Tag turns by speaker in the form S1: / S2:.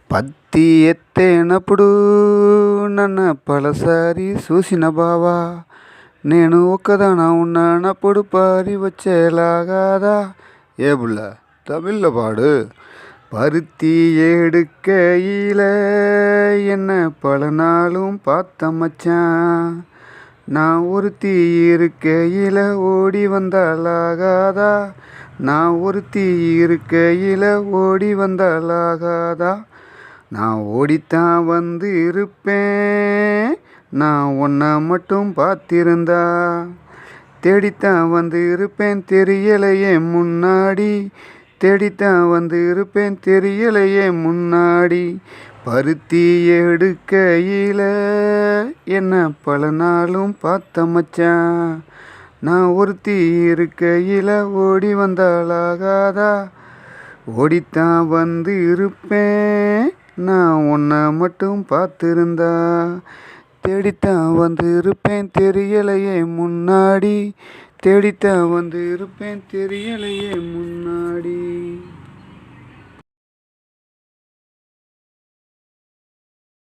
S1: పత్తి ఎత్తేనప్పుడు నన్ను పలసారి చూసిన బావా, నేను ఒక్కదాన ఉన్నానప్పుడు పారి వచ్చేలాగాదా. ఏ బుల్ల தமிழில் பாடு. பருத்தி எடுக்கையில என்ன பல நாளும் பார்த்த மச்சான், நான் ஒருத்தி இருக்கையில ஓடி வந்தாலாகாதா. நான் ஒருத்தி இருக்கையில ஓடி வந்தாலாகாதா. நான் ஓடித்தான் வந்து இருப்பேன், நான் உன்னை மட்டும் பார்த்திருந்தா. தேடித்தான் வந்து இருப்பேன் தெரியலையே முன்னாடி, தேடித்தான் வந்து இருப்பேன் தெரியலையே முன்னாடி. பருத்தி எடுக்கையில என்ன பல நாளும் பார்த்த மச்சான், நான் ஒருத்தி இருக்கையில ஓடி வந்தாலாகாதா. ஓடித்தான் வந்து இருப்பேன், நான் உன்னை மட்டும் பார்த்திருந்தா. தேடித்தான் வந்து இருப்பேன் தெரியலையே முன்னாடி, தேடித்தான் வந்து இருப்பேன் தெரியலையே முன்னாடி.